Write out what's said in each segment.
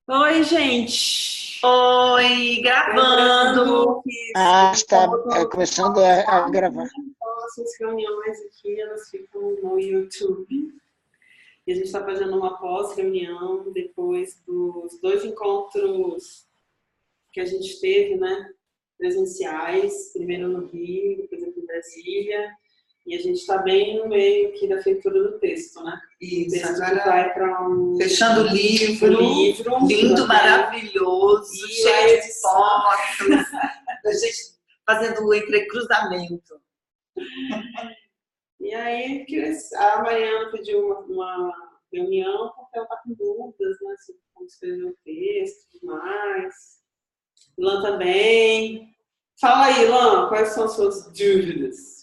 Oi, gente. Oi, gravando. Lembrando que Está como começando a gravar. nossas reuniões aqui, elas ficam no YouTube. E a gente está fazendo uma pós-reunião depois dos dois encontros que a gente teve, né? Presenciais, primeiro no Rio, depois aqui em Brasília. E a gente está bem no meio aqui da feitura do texto, né? Isso, O texto agora vai para fechando o livro, lindo, maravilhoso, e cheio de fotos, da gente fazendo o entrecruzamento. E aí a Mariana pediu uma reunião porque ela está com dúvidas, né, sobre como escrever o texto e tudo mais. Ilan também. Fala aí, Ilan, quais são as suas dúvidas?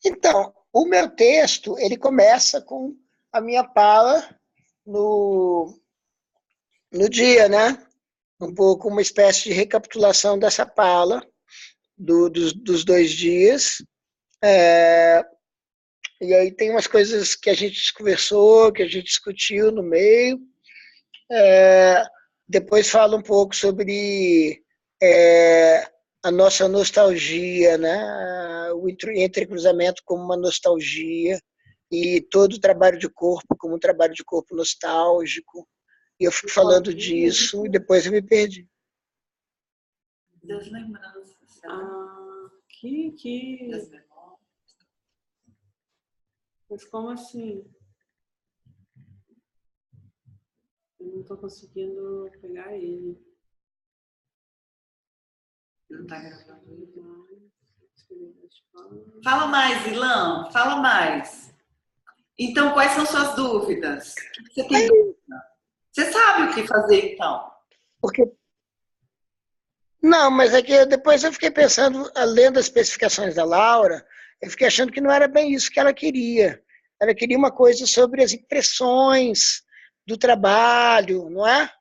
Então, o meu texto, ele começa com a minha fala no dia, né? Um pouco uma espécie de recapitulação dessa fala dos 2 dias. E aí tem umas coisas que a gente conversou, que a gente discutiu no meio. Depois fala um pouco sobre a nossa nostalgia, né? O entrecruzamento como uma nostalgia e todo o trabalho de corpo como um trabalho de corpo nostálgico. E eu fui falando disso e depois eu me perdi. Das lembranças. Que... Das memórias. Mas como assim? Eu não estou conseguindo pegar ele. Não tá gravando. Fala mais, Ilan, fala mais. Então, quais são suas dúvidas? Você tem dúvida? Você sabe o que fazer, então? Porque não, mas é que depois eu fiquei pensando, além das especificações da Laura, eu fiquei achando que não era bem isso que ela queria. Ela queria uma coisa sobre as impressões do trabalho, não é?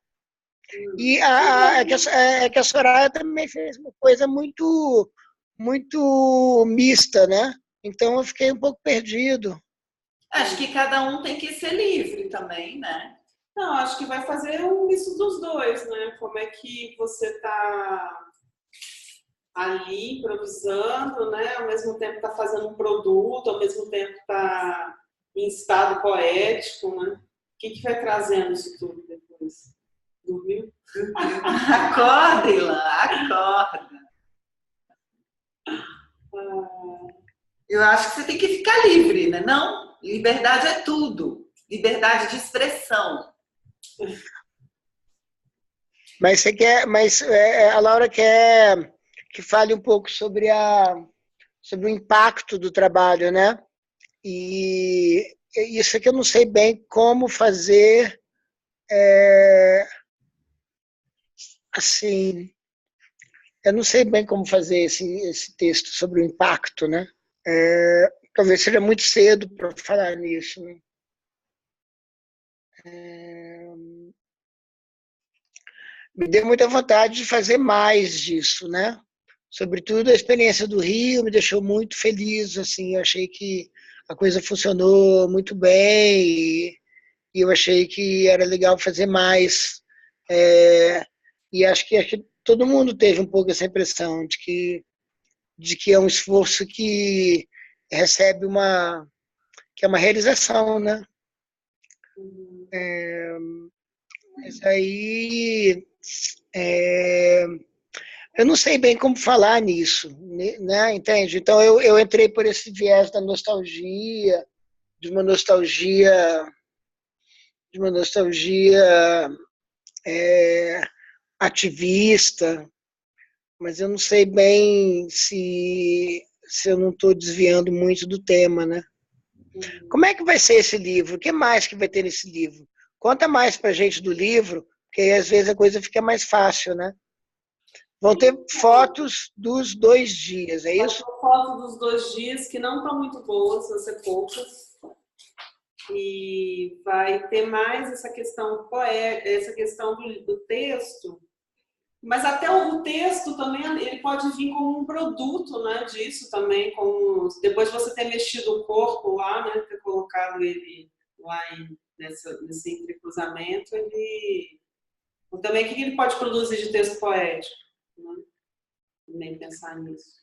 E é que a Soraya também fez uma coisa muito mista, né? Então eu fiquei um pouco perdido. Acho que cada um tem que ser livre também, né? Não, acho que vai fazer um misto dos dois, né? Como é que você está ali improvisando, né? Ao mesmo tempo está fazendo um produto, ao mesmo tempo está em estado poético, né? O que vai trazendo isso tudo depois? Dormiu? Acorda, Ilan, acorda. Eu acho que você tem que ficar livre, né? Não, liberdade é tudo. Liberdade de expressão. Mas você quer, a Laura quer que fale um pouco sobre o impacto do trabalho, né? E isso é que eu não sei bem como fazer, assim, eu não sei bem como fazer esse texto sobre o impacto, né? Talvez seja muito cedo para falar nisso, né? Me deu muita vontade de fazer mais disso, né? Sobretudo a experiência do Rio me deixou muito feliz, assim, eu achei que a coisa funcionou muito bem e eu achei que era legal fazer mais. E acho que todo mundo teve um pouco essa impressão de que é um esforço que recebe que é uma realização, né? Mas aí eu não sei bem como falar nisso, né? Entende? Então eu entrei por esse viés da nostalgia, de uma nostalgia, de uma nostalgia ativista, mas eu não sei bem se eu não estou desviando muito do tema, né? Como é que vai ser esse livro? O que mais que vai ter nesse livro? Conta mais para a gente do livro, porque aí, às vezes a coisa fica mais fácil, né? Vão ter fotos dos 2 dias, é isso? Foto dos 2 dias que não estão muito boas, vão ser poucas. E vai ter mais essa questão do texto. Mas até o texto também, ele pode vir como um produto, né, disso também, depois de você ter mexido o corpo lá, né, ter colocado ele nesse entrecruzamento, ele... Também, o que ele pode produzir de texto poético? Né? Nem pensar nisso.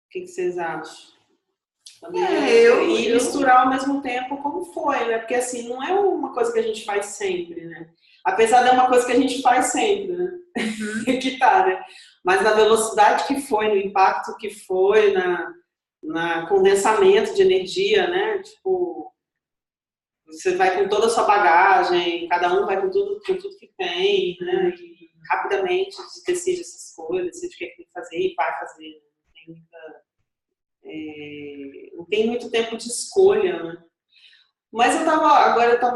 O que vocês acham? E misturar ao mesmo tempo como foi, né? Porque assim, não é uma coisa que a gente faz sempre, né? Apesar de uma coisa que a gente faz sempre, né? Que tá, né? Mas na velocidade que foi, no impacto que foi, na condensamento de energia, né? Tipo, você vai com toda a sua bagagem, cada um vai com tudo que tem, né? E rapidamente decide essas coisas, decide o que tem que fazer e vai fazer. Né? Não tem muito tempo de escolha, né? Mas eu tô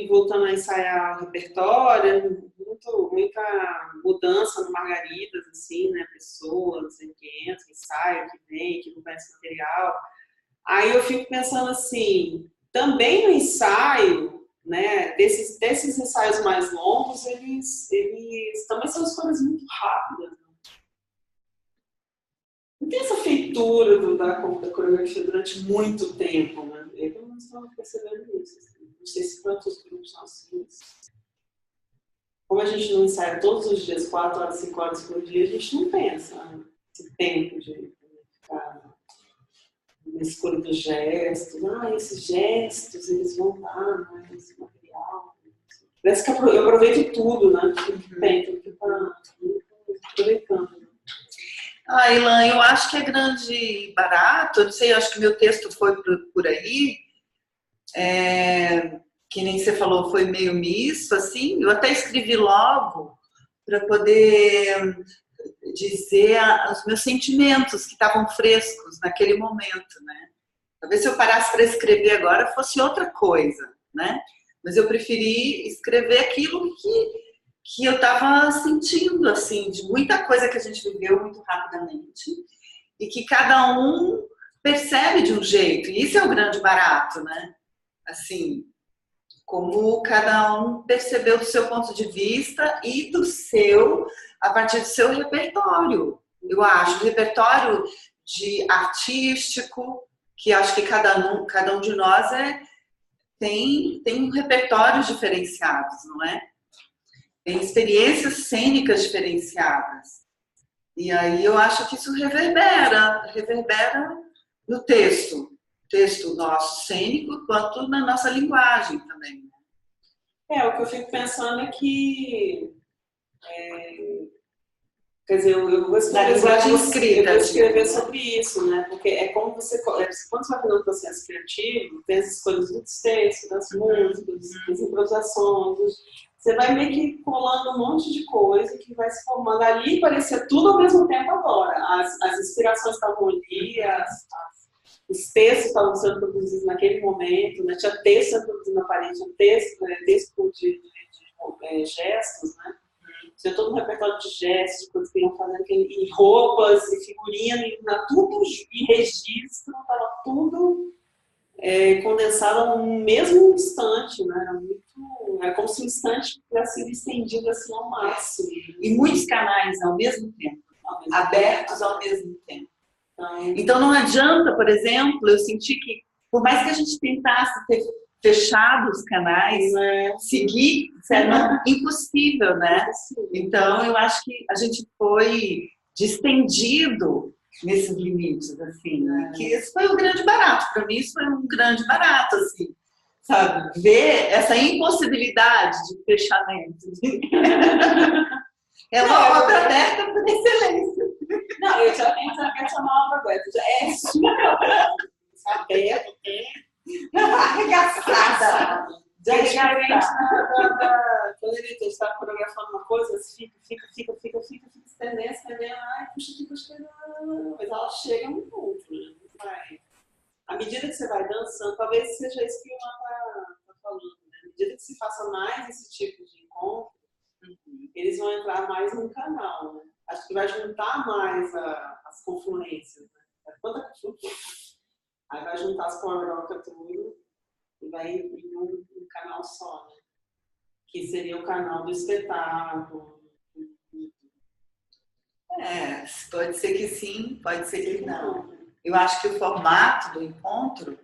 voltando a ensaiar o repertório, muita mudança no Margaridas, assim, né? Pessoas que entram, ensaiam, que vem, que não conhece material. Aí eu fico pensando assim, também no ensaio, né? Desses ensaios mais longos, eles também são escolhas muito rápidas. Não tem essa feitura da coreografia durante muito tempo, né? Eu pelo menos estava percebendo isso. Assim. Não sei se quantos grupos são assim. Como a gente não ensaia todos os dias, 4 horas, 5 horas por dia, a gente não pensa esse tempo de ficar na escolha dos gestos. Esses gestos, eles vão dar esse material. Parece que eu aproveito tudo, né? Tudo que tem, tudo que está aproveitando. Ilan, eu acho que é grande barato, eu não sei, eu acho que meu texto foi por aí, que nem você falou, foi meio misto, assim, eu até escrevi logo para poder dizer os meus sentimentos que estavam frescos naquele momento, né? Talvez se eu parasse para escrever agora fosse outra coisa, né? Mas eu preferi escrever aquilo que eu estava sentindo, assim, de muita coisa que a gente viveu muito rapidamente e que cada um percebe de um jeito. E isso é o grande barato, né? Assim, como cada um percebeu do seu ponto de vista e a partir do seu repertório. Eu acho, o repertório de artístico, que acho que cada um de nós tem repertórios diferenciados, não é? Tem experiências cênicas diferenciadas. E aí eu acho que isso reverbera no texto nosso cênico, quanto na nossa linguagem também. O que eu fico pensando é que quer dizer, eu vou escrever sobre isso, né? Porque é como quando você vai fazer um processo criativo, tem as escolhas dos textos, das músicas, das improvisações, você vai meio que colando um monte de coisa que vai se formando ali e parecia tudo ao mesmo tempo agora. As inspirações estavam ali, os textos estavam sendo produzidos naquele momento, né? Tinha texto sendo produzido na parede, texto de gestos, né? Tinha todo um repertório de gestos, de coisas que iam fazendo, e roupas, e figurino, tudo em registro, estava tudo condensado no mesmo instante, né? Era como se o instante tivesse sido estendido assim ao máximo. E muitos canais ao mesmo tempo, abertos ao mesmo tempo. Então não adianta, por exemplo, eu senti que, por mais que a gente tentasse ter fechado os canais, seguir, era impossível, né? Então eu acho que a gente foi distendido nesses limites, assim, né? Que esse foi um grande barato, para mim isso foi um grande barato, assim, sabe? Ver essa impossibilidade de fechamento. É uma obra aberta por excelência. Não, eu já quero chamar uma obra aberta. É super aberta, arregaçada. Antigamente, quando ele está coreografando uma coisa, fica estendendo, ai, puxa, mas ela chega no ponto, né? À medida que você vai dançando, talvez seja isso que o Ilan está falando, né? À medida que se faça mais esse tipo de encontro, eles vão entrar mais no canal, né? Acho que vai juntar mais as confluências, né? Quanta confluência? Aí vai juntar as powerocas tudo e vai em um canal só, né? Que seria o canal do espetáculo. Pode ser que sim, pode ser que não. Eu acho que o formato do encontro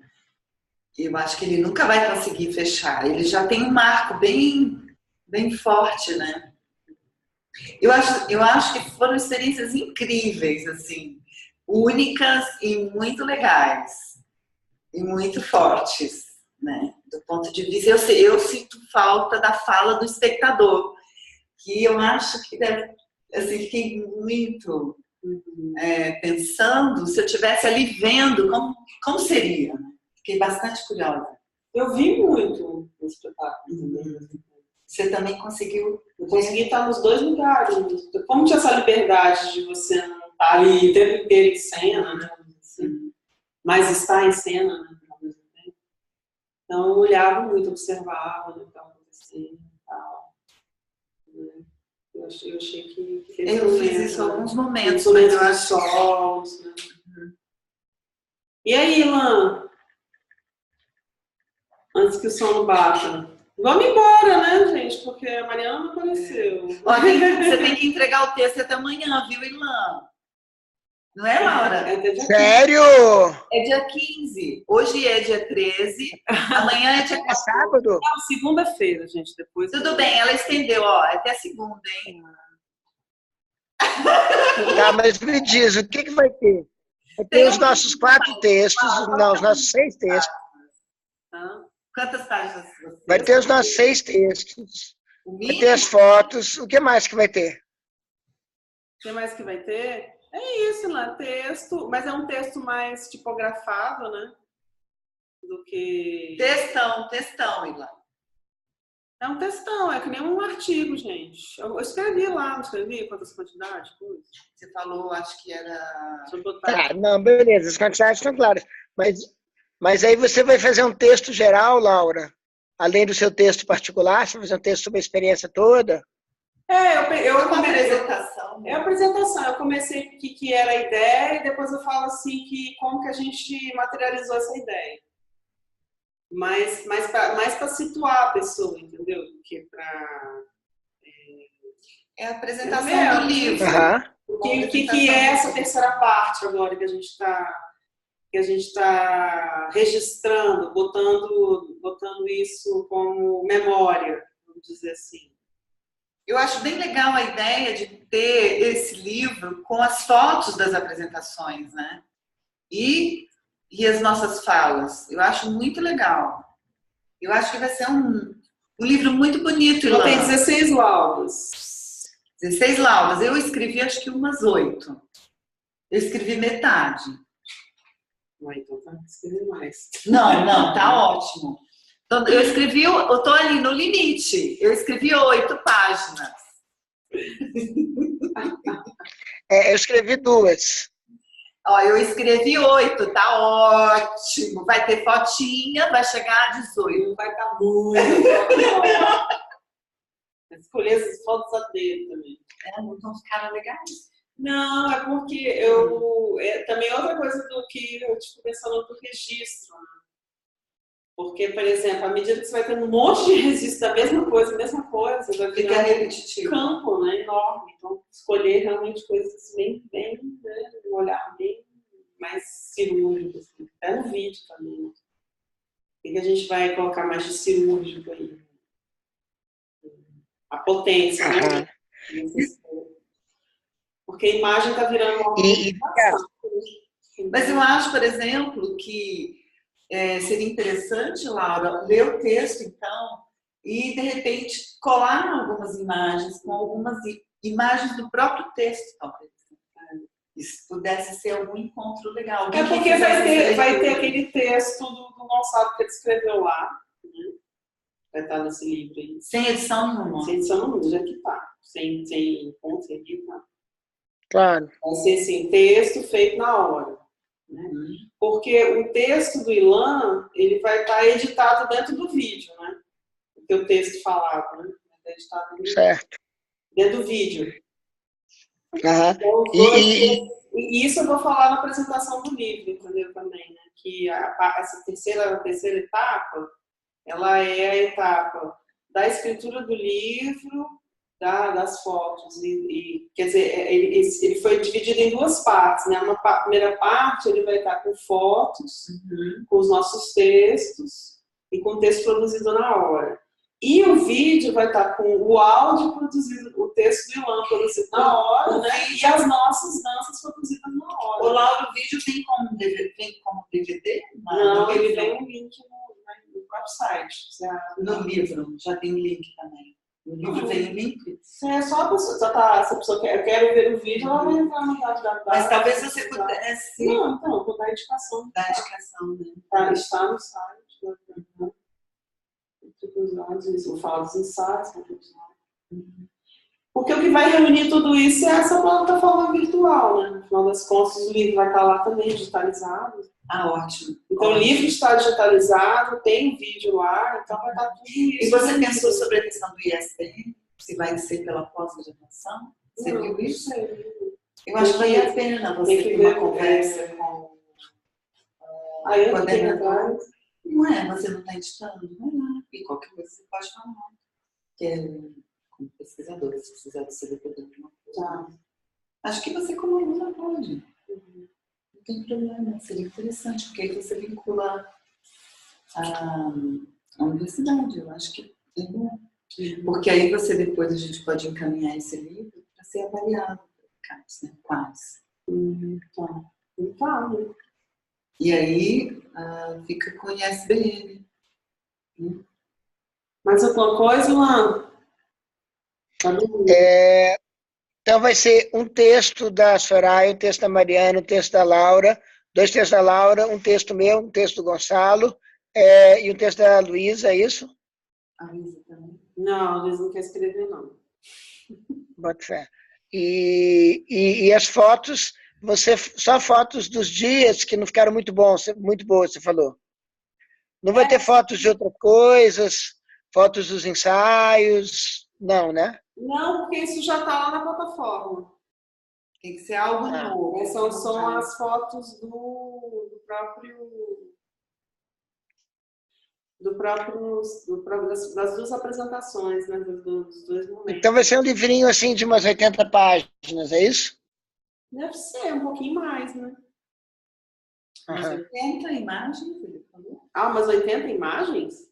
eu acho que ele nunca vai conseguir fechar. Ele já tem um marco bem, bem forte, né? Eu acho que foram experiências incríveis, assim, únicas e muito legais e muito fortes, né? Do ponto de vista, eu sinto falta da fala do espectador, que eu acho que deve, assim, fiquei muito pensando se eu estivesse ali vendo como seria. Fiquei bastante curiosa. Eu vi muito o espetáculo. Você também conseguiu? Eu consegui estar nos dois lugares. Como tinha essa liberdade de você não estar ali o tempo inteiro em cena, né? Assim, mas estar em cena, né? Ao mesmo tempo. Então eu olhava muito, observava, né, o que estava acontecendo e tal. Né? Eu achei que eu fiz isso em alguns momentos, mas eu acho solos, né? E aí, Ilan? Antes que o sono bata. Vamos embora, né, gente? Porque a Mariana não apareceu. Você tem que entregar o texto até amanhã, viu, Ilan? Não é, Laura? É até dia 15. Sério? É dia 15. Hoje é dia 13. Amanhã é dia 14. É sábado? Não, segunda-feira, gente. Depois. Tudo bem, ela estendeu, ó. É até segunda, hein? Tá, mas me diz, o que vai ter? Vai ter os nossos 4 textos, não, os nossos 6 textos. Quantas páginas você? Vai ter os nossos 6 textos. O Vai mínimo? ter as fotos. O que mais que vai ter? O que mais que vai ter? É isso, lá, texto, mas é um texto mais tipografado, né? Do que. Textão, Ilan. É um textão, é que nem um artigo, gente. Eu escrevi lá, não escrevi quantas quantidades, coisa. Você falou, acho que era. Deixa eu botar. Tá, não, beleza, as quantidades estão claras. Mas aí você vai fazer um texto geral, Laura? Além do seu texto particular, você vai fazer um texto sobre a experiência toda? Uma apresentação. É a apresentação. Eu comecei o que era a ideia e depois eu falo assim que como que a gente materializou essa ideia. Mas para situar a pessoa, entendeu? Do que para... É a apresentação do livro. O que é essa terceira parte agora que a gente está registrando, botando isso como memória, vamos dizer assim. Eu acho bem legal a ideia de ter esse livro com as fotos das apresentações, né? E as nossas falas. Eu acho muito legal. Eu acho que vai ser um livro muito bonito, Ilan. Tem 16 laudas. 16 laudas. Eu escrevi acho que umas 8. Eu escrevi metade. Então tá escrevendo mais. Não, tá ótimo. Então, eu tô ali no limite. Eu escrevi 8 páginas. Eu escrevi 2. Ó, eu escrevi 8, tá ótimo. Vai ter fotinha, vai chegar a 18. Vai estar muito. Escolher essas fotos a dedo também. Não vão ficar legais. Não, é porque também outra coisa do que eu estou pensando do registro. Né? Porque, por exemplo, à medida que você vai tendo um monte de registro da mesma coisa, vai ficar repetitivo. Campo, né, enorme. Então, escolher realmente coisas bem, né, um olhar bem mais cirúrgico. Assim. Até no vídeo também. Né? O que a gente vai colocar mais de cirúrgico aí? A potência, né? Porque a imagem está virando uma Mas eu acho, por exemplo, que seria interessante, Laura, ler o texto, então, e, de repente, colar algumas imagens, com algumas imagens do próprio texto, talvez. Isso pudesse ser algum encontro legal. É porque vai ter aquele texto do Gonçalo que ele escreveu lá, né? Vai estar nesse livro aí. Sem edição nenhuma. Sem edição nenhuma, já que tá. Sem ponto, sem tá. Claro. Vai ser assim, texto feito na hora. Né? Porque o texto do Ilan, ele vai estar editado dentro do vídeo, né? O que o texto falava, né? Vai estar editado dentro do vídeo. Então, e isso eu vou falar na apresentação do livro, entendeu? Também, né? Que essa terceira etapa, ela é a etapa da escritura do livro, das fotos. Quer dizer, ele foi dividido em duas partes, né? Primeira parte ele vai estar com fotos, com os nossos textos e com o texto produzido na hora. E o vídeo vai estar com o áudio produzido, o texto do Ilan produzido na hora, né? E as nossas danças produzidas na hora. O Laura, o vídeo vem como DVD? Não, ele vem um link no próprio site. No livro, já tem o link também. No livro vem o link? É só a pessoa, se a pessoa quer ver o vídeo, ela vai entrar no www. Mas talvez você pudesse... Não, então, vou dar a indicação. Dá a indicação, né? Está no site, né? Eu falo dos insights, porque o que vai reunir tudo isso é essa plataforma virtual, né? No final das contas, o livro vai estar lá também digitalizado. Ah, ótimo. Então, o livro está digitalizado, tem vídeo lá, então vai estar tudo isso. E você pensou sobre a questão do ISBN? Se vai ser pela pós-graduação? Você viu isso? Eu acho que vale a pena você ter uma conversa com o coordenador. Não é, você não está editando, não é. E qualquer coisa você pode falar. Que é como pesquisadora, se precisar do CDPD de uma coisa. Acho que você como aluna pode. Não tem problema, seria interessante, porque aí você vincula a universidade, eu acho que é bom. Porque aí você depois a gente pode encaminhar esse livro para ser avaliado, né? Quais. Então. E aí fica com ISBN. Mais alguma coisa, Luan? Então vai ser um texto da Soraya, um texto da Mariana, um texto da Laura, 2 textos da Laura, um texto meu, um texto do Gonçalo, e um texto da Luísa, é isso? A Luísa também. Não, a Luísa não quer escrever, não. Bota fé. E as fotos, só fotos dos dias que não ficaram muito boas, você falou. Não vai ter fotos de outras coisas, fotos dos ensaios, não, né? Não, porque isso já está lá na plataforma. Tem que ser algo novo. São as fotos das duas apresentações, né? Dos dois momentos. Então vai ser um livrinho assim de umas 80 páginas, é isso? Deve ser, um pouquinho mais, né? Mas 80 imagens, ele falou? Ah, mas 80 imagens?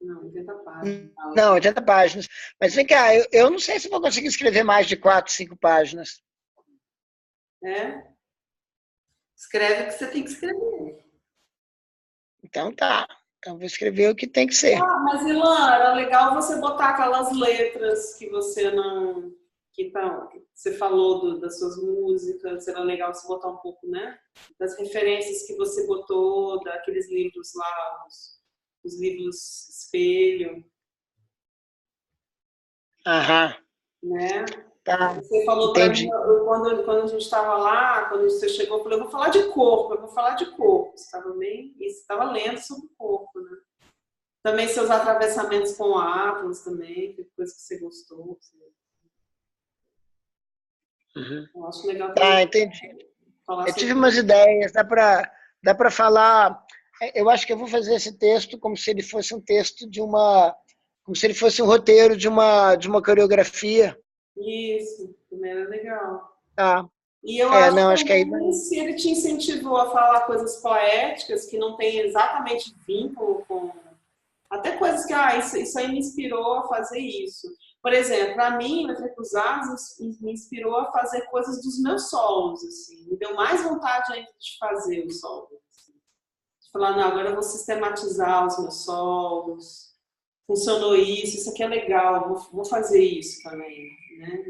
Não, 80 páginas. Não, 80 páginas. Mas vem cá, eu não sei se vou conseguir escrever mais de 4, 5 páginas. Escreve o que você tem que escrever. Então tá. Então vou escrever o que tem que ser. Mas Ilan, era legal você botar aquelas letras que você não... que você falou das suas músicas, era legal você botar um pouco, né? Das referências que você botou, daqueles livros lá, os livros espelho. Né? Tá. Você falou para mim, quando a gente estava lá, quando você chegou, eu falei, eu vou falar de corpo. Você estava lendo sobre o corpo, né? Também seus atravessamentos com Atlas também, que coisa que você gostou. Eu acho legal. Tá, entendi. Eu tive umas ideias, dá para falar. Eu acho que eu vou fazer esse texto como se ele fosse um texto como se ele fosse um roteiro de uma coreografia. Isso, também era legal. Tá. E eu acho que se ele te incentivou a falar coisas poéticas que não tem exatamente vínculo com... Até coisas que, isso aí me inspirou a fazer isso. Por exemplo, para mim, Letras Cruzadas me inspirou a fazer coisas dos meus solos, assim. Me deu mais vontade ainda de fazer os solos. Assim. De falar, não, agora eu vou sistematizar os meus solos. Funcionou isso aqui é legal, vou fazer isso também, né?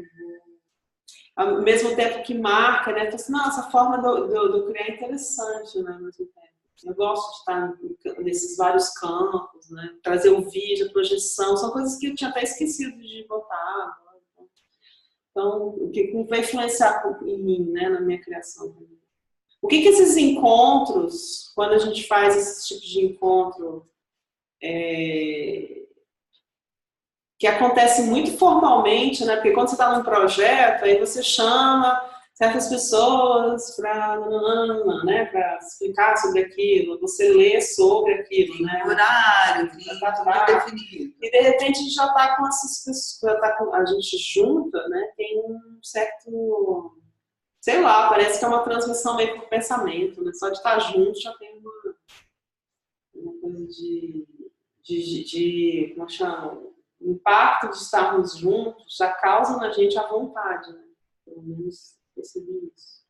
Ao mesmo tempo que marca, né? Então, assim, não, essa forma do criar é interessante, né? Ao mesmo tempo. Eu gosto de estar nesses vários campos, né? Trazer o vídeo, a projeção, são coisas que eu tinha até esquecido de botar. Então, o que vai influenciar em mim, né? Na minha criação. O que esses encontros, quando a gente faz esse tipo de encontro, que acontece muito formalmente, né? Porque quando você está num projeto, aí você chama certas pessoas para, né, para explicar sobre aquilo, você lê sobre aquilo, né? Horário, definido. E de repente a gente já está com essas pessoas, a gente junta, né? Tem um certo, sei lá, parece que é uma transmissão meio por pensamento, né? Só de estar junto já tem uma coisa como chama? O impacto de estarmos juntos já causa na gente a vontade, né? Pelo menos percebi isso.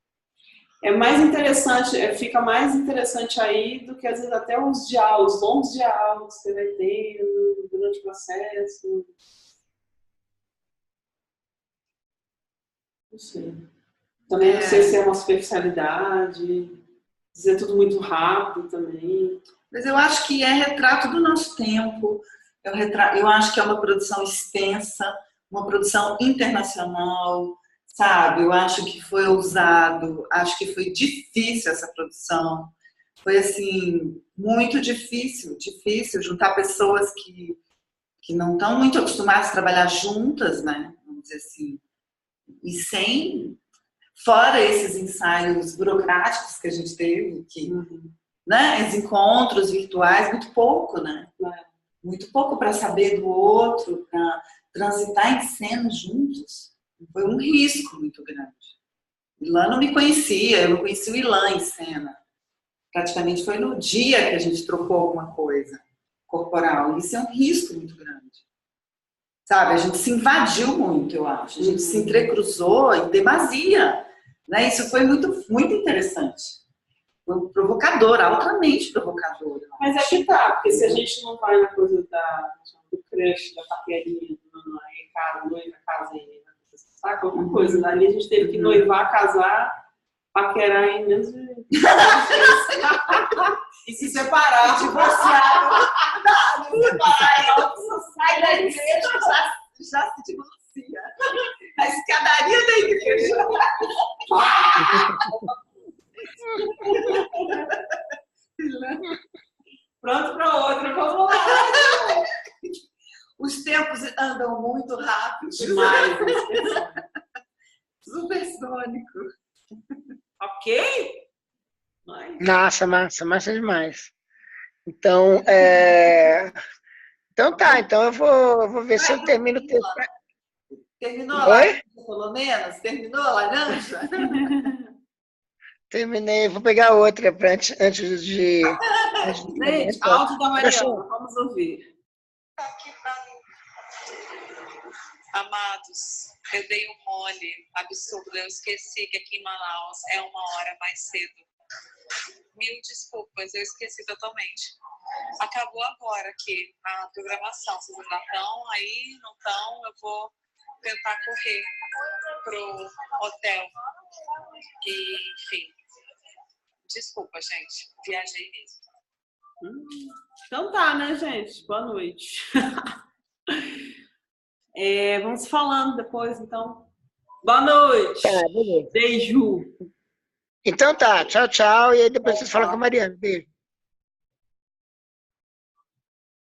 É mais interessante, fica mais interessante aí do que às vezes até os diálogos, longos diálogos que você vai tendo durante o processo. Não sei. Também não sei se é uma superficialidade, dizer tudo muito rápido também. Mas eu acho que é retrato do nosso tempo. Eu acho que é uma produção extensa, uma produção internacional, sabe? Eu acho que foi ousado, acho que foi difícil essa produção. Foi, assim, muito difícil juntar pessoas que não estão muito acostumadas a trabalhar juntas, né? Vamos dizer assim. E sem... Fora esses ensaios burocráticos que a gente teve, né? Os encontros virtuais, muito pouco, né? Muito pouco para saber do outro, para transitar em cena juntos. Foi um risco muito grande. Ilan não me conhecia, eu não conhecia o Ilan em cena. Praticamente foi no dia que a gente trocou alguma coisa corporal. Isso é um risco muito grande. Sabe, a gente se invadiu muito, eu acho. A gente se entrecruzou em demasia. Né? Isso foi muito, muito interessante. Foi provocador, altamente provocador. Mas é que tá, porque se a gente não vai na coisa do crush, da paquerinha, noiva, casa, saca? Outra coisa. Ali a gente teve que noivar, casar, paquerar em menos de... E se separar. Divorciar. Sai da igreja, já se divorcia. A escadaria da igreja. Pronto para outra, vamos lá. Os tempos andam muito rápido. Demais. Supersônico. Ok? Massa demais. Então, tá, então eu vou ver se eu termino o texto. Terminou a laranja, pelo menos? Terminou a laranja? Terminei, vou pegar outra antes de... Gente, áudio da Mariana, vamos ouvir. Amados, eu dei um mole absurdo, eu esqueci que aqui em Manaus é 1 hora mais cedo. Mil desculpas, eu esqueci totalmente. Acabou agora aqui a programação, vocês ainda estão aí, não estão, eu vou tentar correr pro hotel. E, enfim, desculpa, gente, viajei mesmo. Então tá, né, gente? Boa noite. Vamos falando depois, então. Boa noite. Tá, beleza. Beijo. Então tá, tchau, e aí depois vocês falam com a Mariana. Beijo.